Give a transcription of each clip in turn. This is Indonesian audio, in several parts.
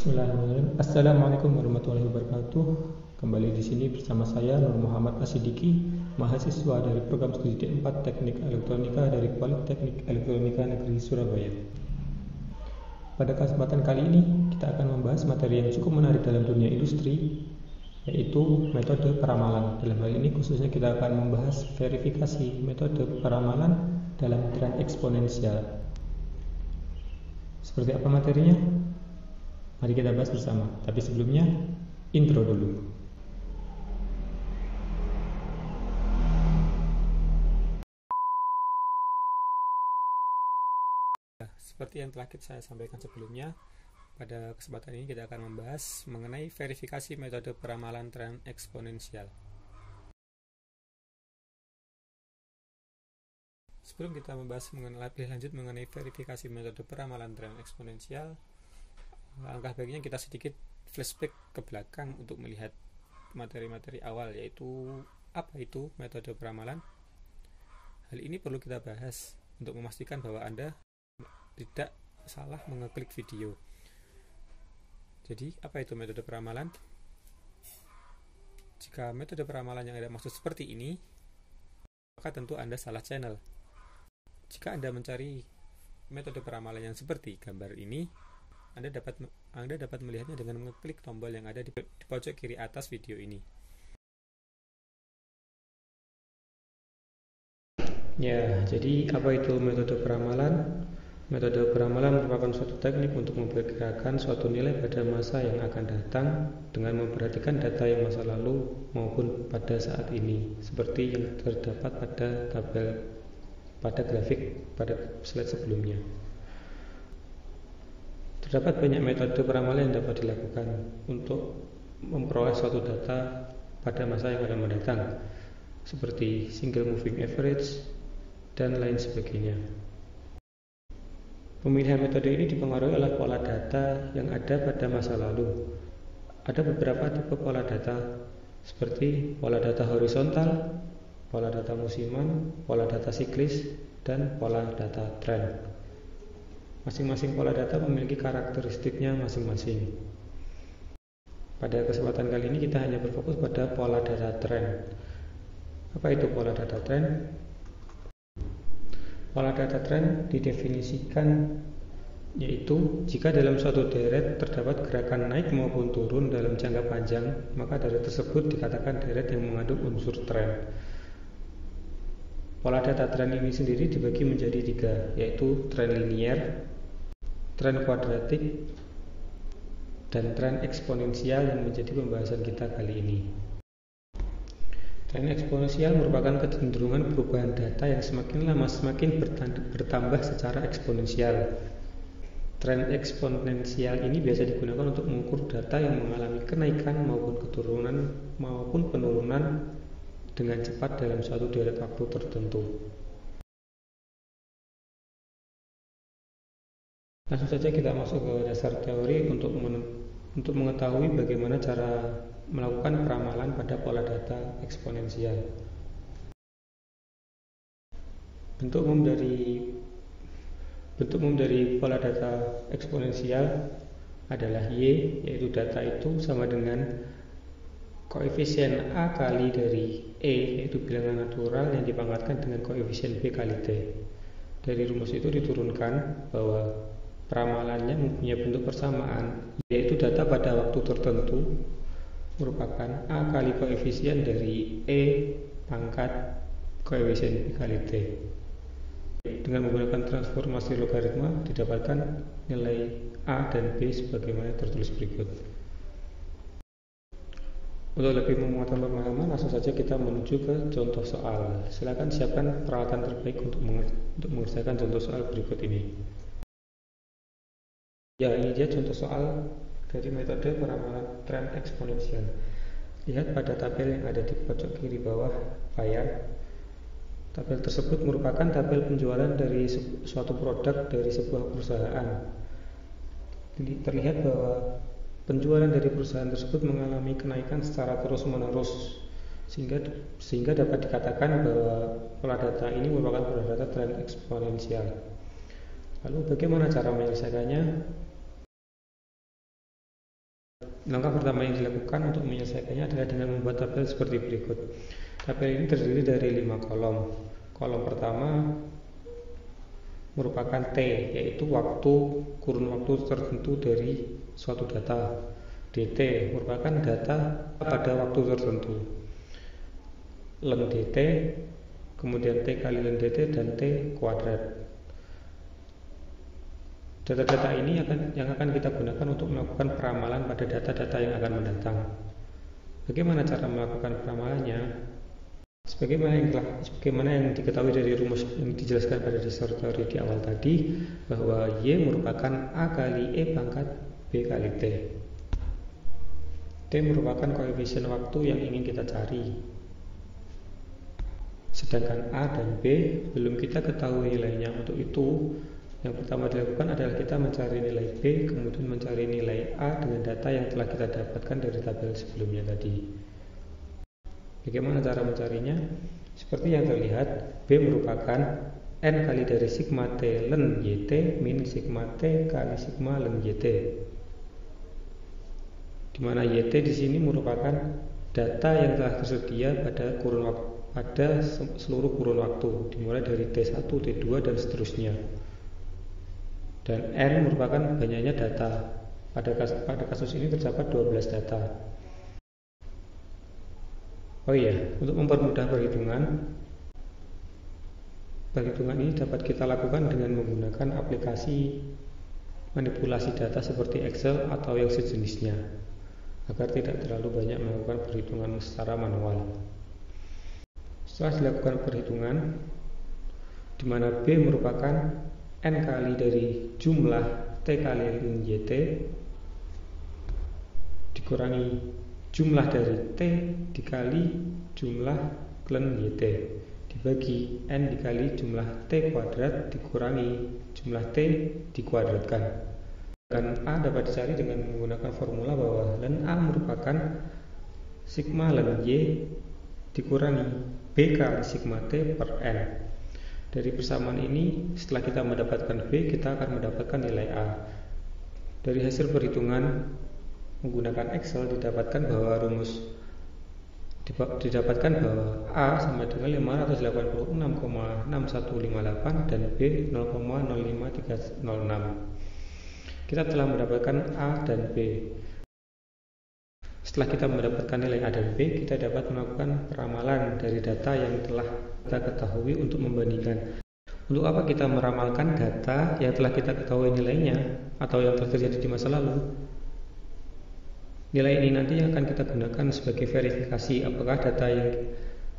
Bismillahirrahmanirrahim. Assalamualaikum warahmatullahi wabarakatuh. Kembali di sini bersama saya Nur Muhammad Asidiki, mahasiswa dari program studi D4 Teknik Elektronika dari Politeknik Elektronika Negeri Surabaya. Pada kesempatan kali ini kita akan membahas materi yang cukup menarik dalam dunia industri, yaitu metode peramalan. Dalam hal ini khususnya kita akan membahas verifikasi metode peramalan dalam tren eksponensial. Seperti apa materinya? Mari kita bahas bersama. Tapi sebelumnya, intro dulu. Seperti yang telah saya sampaikan sebelumnya, pada kesempatan ini kita akan membahas mengenai verifikasi metode peramalan tren eksponensial. Sebelum kita membahas lebih lanjut mengenai verifikasi metode peramalan tren eksponensial, langkah baiknya kita sedikit flashback ke belakang untuk melihat materi-materi awal, yaitu apa itu metode peramalan. Hal ini perlu kita bahas untuk memastikan bahwa Anda tidak salah mengeklik video. Jadi, apa itu metode peramalan? Jika metode peramalan yang Anda maksud seperti ini, maka tentu Anda salah channel. Jika Anda mencari metode peramalan yang seperti gambar ini, Anda dapat melihatnya dengan mengklik tombol yang ada di pojok kiri atas video ini. Ya, jadi apa itu metode peramalan? Metode peramalan merupakan suatu teknik untuk memperkirakan suatu nilai pada masa yang akan datang dengan memperhatikan data yang masa lalu maupun pada saat ini, seperti yang terdapat pada grafik pada slide sebelumnya. Terdapat banyak metode peramalan yang dapat dilakukan untuk memperoleh suatu data pada masa yang akan mendatang, seperti single moving average dan lain sebagainya. Pemilihan metode ini dipengaruhi oleh pola data yang ada pada masa lalu. Ada beberapa tipe pola data, seperti pola data horizontal, pola data musiman, pola data siklis, dan pola data tren. Masing-masing pola data memiliki karakteristiknya masing-masing. Pada kesempatan kali ini kita hanya berfokus pada pola data tren. Apa itu pola data tren? Pola data tren didefinisikan yaitu jika dalam suatu deret terdapat gerakan naik maupun turun dalam jangka panjang, maka deret tersebut dikatakan deret yang mengandung unsur tren. Pola data tren ini sendiri dibagi menjadi 3, yaitu tren linier, tren kuadratik, dan tren eksponensial yang menjadi pembahasan kita kali ini. Tren eksponensial merupakan kecenderungan perubahan data yang semakin lama semakin bertambah secara eksponensial. Tren eksponensial ini biasa digunakan untuk mengukur data yang mengalami kenaikan maupun penurunan dengan cepat dalam suatu deret waktu tertentu. Langsung saja kita masuk ke dasar teori untuk mengetahui bagaimana cara melakukan peramalan pada pola data eksponensial. Bentuk umum dari pola data eksponensial adalah Y, yaitu data itu sama dengan koefisien A kali dari E, yaitu bilangan natural yang dipangkatkan dengan koefisien B kali T. Dari rumus itu diturunkan bahwa peramalannya mempunyai bentuk persamaan, yaitu data pada waktu tertentu merupakan A kali koefisien dari E pangkat koefisien B kali T. Dengan menggunakan transformasi logaritma didapatkan nilai A dan B sebagaimana tertulis berikut. Untuk lebih memuatkan pemahaman, langsung saja kita menuju ke contoh soal. Silakan siapkan peralatan terbaik untuk mengerjakan contoh soal berikut ini. Ya, ini dia contoh soal dari metode peramalan tren eksponensial. Lihat pada tabel yang ada di pojok kiri bawah layar. Tabel tersebut merupakan tabel penjualan dari suatu produk dari sebuah perusahaan. Terlihat bahwa penjualan dari perusahaan tersebut mengalami kenaikan secara terus-menerus, sehingga dapat dikatakan bahwa pola data ini merupakan pola data tren eksponensial. Lalu bagaimana cara menyelesaikannya? Langkah pertama yang dilakukan untuk menyelesaikannya adalah dengan membuat tabel seperti berikut. Tabel ini terdiri dari 5 kolom. Kolom pertama merupakan T, yaitu kurun waktu tertentu dari suatu data. DT merupakan data pada waktu tertentu. Len DT, kemudian T kali len DT, dan T kuadrat. Data-data ini yang akan kita gunakan untuk melakukan peramalan pada data-data yang akan mendatang. Bagaimana cara melakukan peramalannya? Sebagaimana yang diketahui dari rumus yang dijelaskan pada dasar teori di awal tadi, bahwa Y merupakan A kali E pangkat B kali T. T merupakan koefisien waktu yang ingin kita cari. Sedangkan A dan B belum kita ketahui nilainya. Untuk itu, yang pertama dilakukan adalah kita mencari nilai B, kemudian mencari nilai A dengan data yang telah kita dapatkan dari tabel sebelumnya tadi. Bagaimana cara mencarinya? Seperti yang terlihat, B merupakan N kali dari sigma T len YT min sigma T kali sigma len YT, di mana YT di sini merupakan data yang telah tersedia pada seluruh kurun waktu, dimulai dari T1, T2, dan seterusnya. Dan N merupakan banyaknya data. Pada kasus ini terdapat 12 data. Oh iya, untuk mempermudah perhitungan ini dapat kita lakukan dengan menggunakan aplikasi manipulasi data seperti Excel atau yang sejenisnya, agar tidak terlalu banyak melakukan perhitungan secara manual. Setelah dilakukan perhitungan, di mana B merupakan N kali dari jumlah T kali len YT dikurangi jumlah dari T dikali jumlah len YT dibagi N dikali jumlah T kuadrat dikurangi jumlah T dikuadratkan. Dan A dapat dicari dengan menggunakan formula bahwa len A merupakan sigma len Y dikurangi B kali sigma T per N. Dari persamaan ini, setelah kita mendapatkan B, kita akan mendapatkan nilai A. Dari hasil perhitungan menggunakan Excel didapatkan bahwa A sama dengan 586,6158 dan B 0,05306. Kita telah mendapatkan A dan B. Setelah kita mendapatkan nilai A dan B, kita dapat melakukan peramalan dari data yang telah kita ketahui untuk membandingkan. Untuk apa kita meramalkan data yang telah kita ketahui nilainya atau yang telah terjadi di masa lalu? Nilai ini nanti akan kita gunakan sebagai verifikasi apakah data yang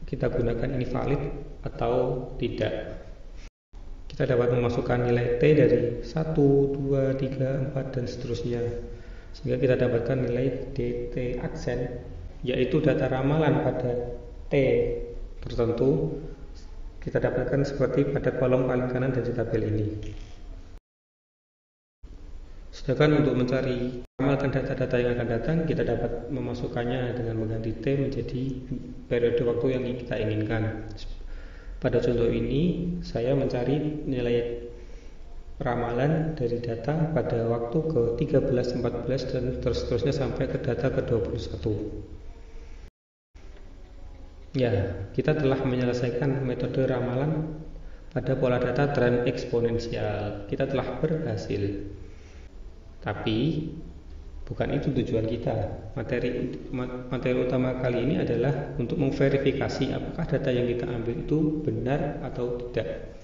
kita gunakan ini valid atau tidak. Kita dapat memasukkan nilai T dari 1, 2, 3, 4, dan seterusnya, sehingga kita dapatkan nilai DT aksen, yaitu data ramalan pada T tertentu. Kita dapatkan seperti pada kolom paling kanan dari tabel ini. Sedangkan untuk mencari ramalkan data-data yang akan datang, kita dapat memasukkannya dengan mengganti T menjadi periode waktu yang kita inginkan. Pada contoh ini, saya mencari nilai ramalan dari data pada waktu ke-13, 14, dan seterusnya sampai ke data ke-21. Ya, kita telah menyelesaikan metode ramalan pada pola data tren eksponensial. Kita telah berhasil. Tapi bukan itu tujuan kita. Materi utama kali ini adalah untuk memverifikasi apakah data yang kita ambil itu benar atau tidak.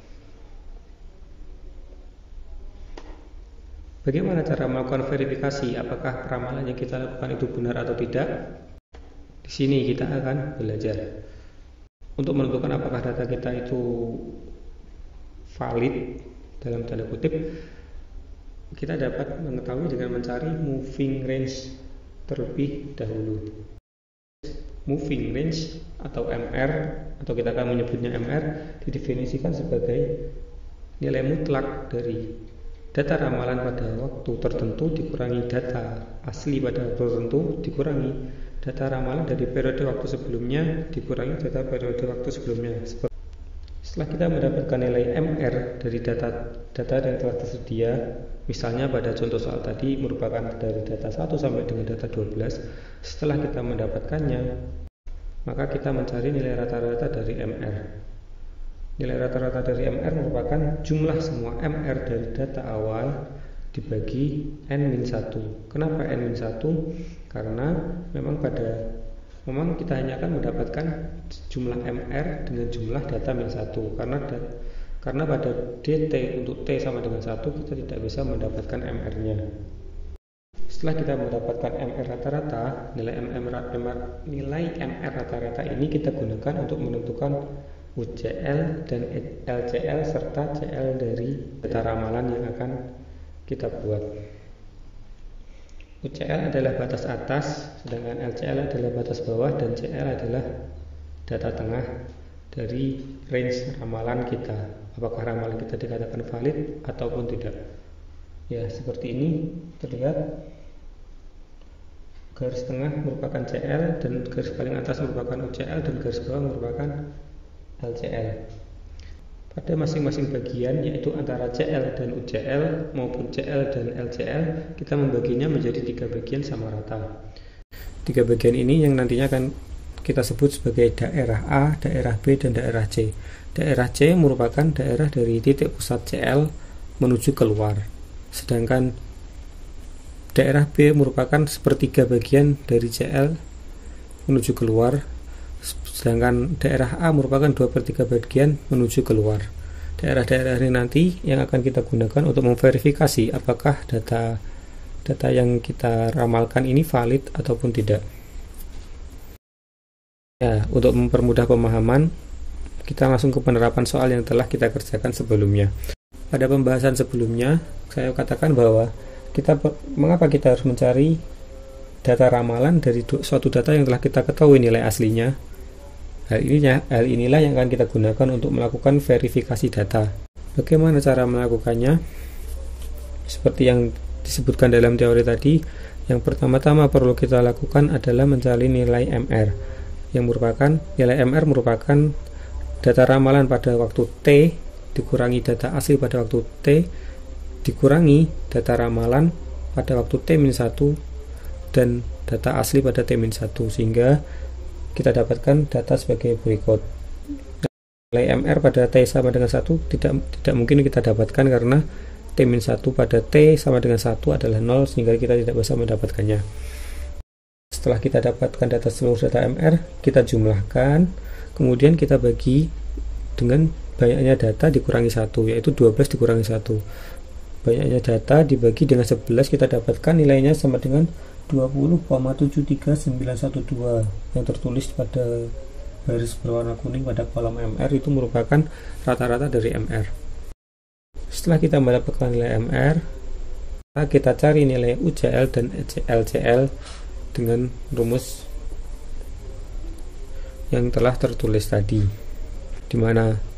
Bagaimana cara melakukan verifikasi apakah peramalan yang kita lakukan itu benar atau tidak? Di sini kita akan belajar. Untuk menentukan apakah data kita itu valid dalam tanda kutip, kita dapat mengetahui dengan mencari moving range terlebih dahulu. Moving range atau MR, atau kita akan menyebutnya MR, didefinisikan sebagai nilai mutlak dari data ramalan pada waktu tertentu dikurangi data asli pada waktu tertentu dikurangi data ramalan dari periode waktu sebelumnya dikurangi data periode waktu sebelumnya. Setelah kita mendapatkan nilai MR dari data yang telah tersedia, misalnya pada contoh soal tadi merupakan dari data 1 sampai dengan data 12, setelah kita mendapatkannya, maka kita mencari nilai rata-rata dari MR. Nilai rata-rata dari MR merupakan jumlah semua MR dari data awal dibagi N-1. Kenapa N-1? Karena memang kita hanya akan mendapatkan jumlah MR dengan jumlah data min1, karena pada DT untuk T sama dengan 1 kita tidak bisa mendapatkan MR-nya. Setelah kita mendapatkan MR rata-rata, nilai MR rata-rata ini kita gunakan untuk menentukan UCL dan LCL serta CL dari data ramalan yang akan kita buat. UCL adalah batas atas, sedangkan LCL adalah batas bawah, dan CL adalah data tengah dari range ramalan kita. Apakah ramalan kita dikatakan valid ataupun tidak. Ya, seperti ini terlihat garis tengah merupakan CL dan garis paling atas merupakan UCL dan garis bawah merupakan LCL. Pada masing-masing bagian, yaitu antara CL dan UCL maupun CL dan LCL, kita membaginya menjadi 3 bagian sama rata. 3 bagian ini yang nantinya akan kita sebut sebagai daerah A, daerah B, dan daerah C. Daerah C merupakan daerah dari titik pusat CL menuju keluar, sedangkan daerah B merupakan sepertiga bagian dari CL menuju keluar, sedangkan daerah A merupakan 2/3 bagian menuju keluar. Daerah-daerah ini nanti yang akan kita gunakan untuk memverifikasi apakah data yang kita ramalkan ini valid ataupun tidak. Ya, untuk mempermudah pemahaman, kita langsung ke penerapan soal yang telah kita kerjakan sebelumnya. Pada pembahasan sebelumnya, saya katakan bahwa mengapa kita harus mencari data ramalan dari suatu data yang telah kita ketahui nilai aslinya. Hal inilah yang akan kita gunakan untuk melakukan verifikasi data. Bagaimana cara melakukannya? Seperti yang disebutkan dalam teori tadi, yang pertama-tama perlu kita lakukan adalah mencari nilai MR, yang merupakan nilai MR merupakan data ramalan pada waktu T dikurangi data asli pada waktu T dikurangi data ramalan pada waktu T-1 dan data asli pada T-1, sehingga kita dapatkan data sebagai berikut. Nilai MR pada T sama dengan 1 tidak mungkin kita dapatkan karena T-1 pada T sama dengan 1 adalah 0, sehingga kita tidak bisa mendapatkannya. Setelah kita dapatkan data seluruh data MR, kita jumlahkan, kemudian kita bagi dengan banyaknya data dikurangi 1, yaitu 12 dikurangi 1. Banyaknya data dibagi dengan 11, kita dapatkan nilainya sama dengan 20,73912 yang tertulis pada garis berwarna kuning pada kolom MR itu merupakan rata-rata dari MR. Setelah kita mendapatkan nilai MR, kita cari nilai UCL dan LCL dengan rumus yang telah tertulis tadi, di mana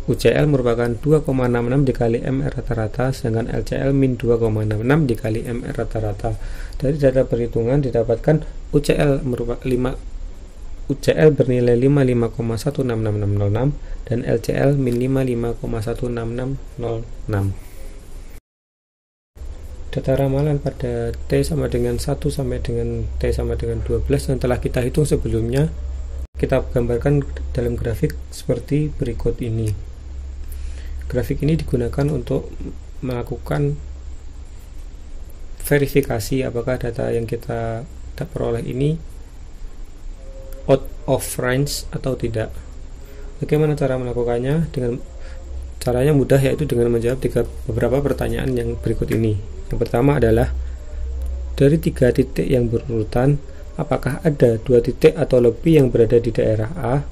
UCL merupakan 2,66 dikali MR rata-rata, sedangkan LCL min 2,66 dikali MR rata-rata. Dari data perhitungan didapatkan UCL bernilai 55,16606 dan LCL min 55,16606. Data ramalan pada T sama dengan 1 sampai dengan T sama dengan 12 yang telah kita hitung sebelumnya, kita gambarkan dalam grafik seperti berikut ini. Grafik ini digunakan untuk melakukan verifikasi apakah data yang kita peroleh ini out of range atau tidak. Bagaimana cara melakukannya? Caranya mudah, yaitu dengan menjawab beberapa pertanyaan yang berikut ini. Yang pertama adalah, dari 3 titik yang berurutan, apakah ada 2 titik atau lebih yang berada di daerah A?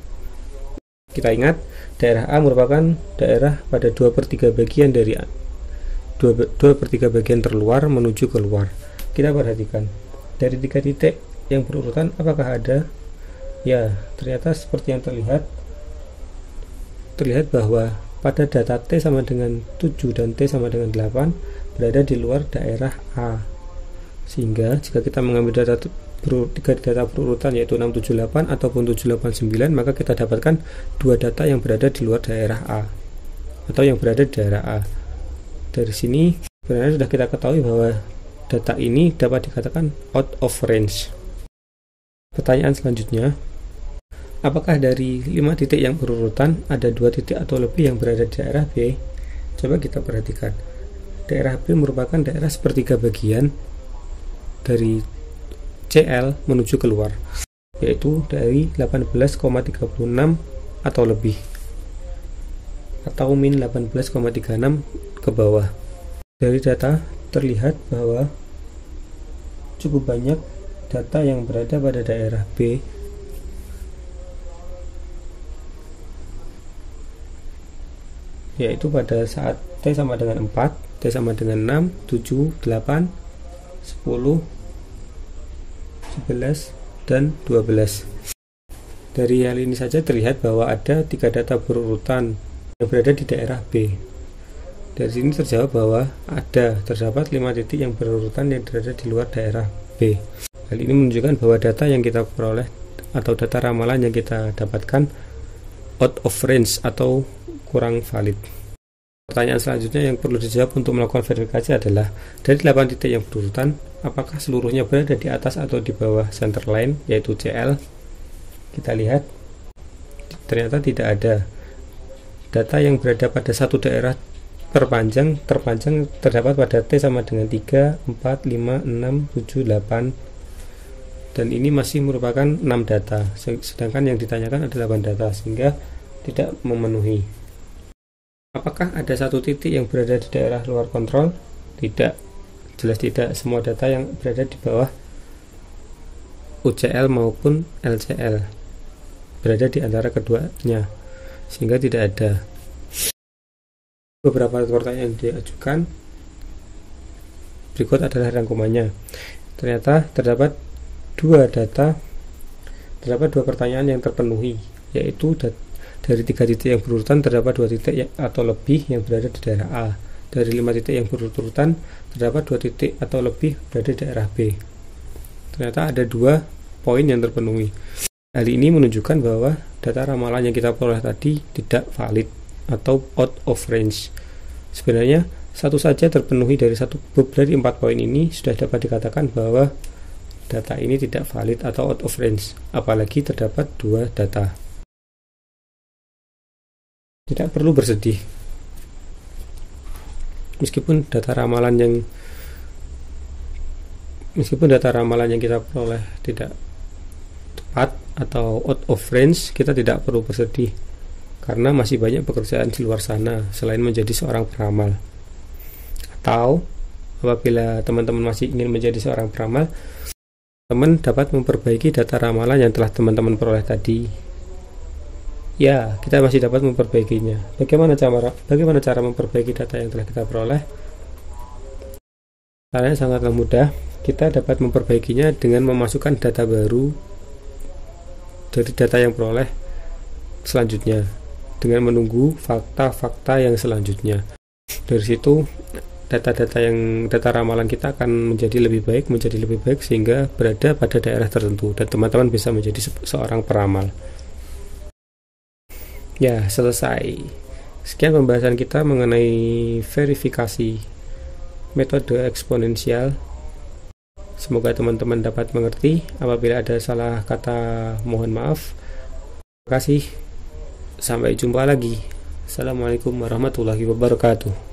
Kita ingat, daerah A merupakan daerah pada 2/3 bagian dari 2/3 bagian terluar menuju keluar. Kita perhatikan, dari 3 titik yang berurutan, apakah ada? Ya, ternyata seperti yang terlihat bahwa pada data T sama dengan 7 dan T sama dengan 8 berada di luar daerah A. Sehingga jika kita mengambil data data berurutan yaitu 678 ataupun 789, maka kita dapatkan dua data yang berada di luar daerah A atau yang berada di daerah A. Dari sini sebenarnya sudah kita ketahui bahwa data ini dapat dikatakan out of range. Pertanyaan selanjutnya, apakah dari 5 titik yang berurutan ada 2 titik atau lebih yang berada di daerah B? Coba kita perhatikan. Daerah B merupakan daerah sepertiga bagian dari CL menuju keluar, yaitu dari 18,36 atau lebih, atau min 18,36 ke bawah. Dari data terlihat bahwa cukup banyak data yang berada pada daerah B yaitu pada saat T sama dengan 4, T sama dengan 6, 7, 8, 10, 11, dan 12. Dari hal ini saja terlihat bahwa ada 3 data berurutan yang berada di daerah B. Dari sini terjawab bahwa terdapat 5 titik yang berurutan yang berada di luar daerah B. Hal ini menunjukkan bahwa data yang kita peroleh atau data ramalan yang kita dapatkan out of range atau kurang valid. Pertanyaan selanjutnya yang perlu dijawab untuk melakukan verifikasi adalah, dari 8 titik yang berurutan, apakah seluruhnya berada di atas atau di bawah center line yaitu CL? Kita lihat ternyata tidak ada. Data yang berada pada satu daerah terpanjang terdapat pada T sama dengan 3, 4, 5, 6, 7, 8, dan ini masih merupakan 6 data, sedangkan yang ditanyakan ada 8 data, sehingga tidak memenuhi. Apakah ada satu titik yang berada di daerah luar kontrol? Tidak, jelas tidak. Semua data yang berada di bawah UCL maupun LCL berada di antara keduanya, sehingga tidak ada. Beberapa pertanyaan yang diajukan berikut adalah rangkumannya. Ternyata terdapat dua pertanyaan yang terpenuhi, yaitu dari 3 titik yang berurutan terdapat 2 titik atau lebih yang berada di daerah A. Dari 5 titik yang berurutan terdapat 2 titik atau lebih berada di daerah B. Ternyata ada 2 poin yang terpenuhi. Hal ini menunjukkan bahwa data ramalan yang kita peroleh tadi tidak valid atau out of range. Sebenarnya satu saja terpenuhi dari 4 poin ini sudah dapat dikatakan bahwa data ini tidak valid atau out of range, apalagi terdapat 2 data. Tidak perlu bersedih, meskipun data ramalan yang kita peroleh tidak tepat atau out of range, kita tidak perlu bersedih karena masih banyak pekerjaan di luar sana selain menjadi seorang peramal. Atau apabila teman-teman masih ingin menjadi seorang peramal, teman dapat memperbaiki data ramalan yang telah teman-teman peroleh tadi. Ya, kita masih dapat memperbaikinya. Bagaimana cara memperbaiki data yang telah kita peroleh? Caranya sangatlah mudah. Kita dapat memperbaikinya dengan memasukkan data baru dari data yang peroleh selanjutnya, dengan menunggu fakta-fakta yang selanjutnya. Dari situ data ramalan kita akan menjadi lebih baik sehingga berada pada daerah tertentu dan teman-teman bisa menjadi seorang peramal. Ya, selesai. Sekian pembahasan kita mengenai verifikasi metode eksponensial. Semoga teman-teman dapat mengerti. Apabila ada salah kata, mohon maaf. Terima kasih. Sampai jumpa lagi. Assalamualaikum warahmatullahi wabarakatuh.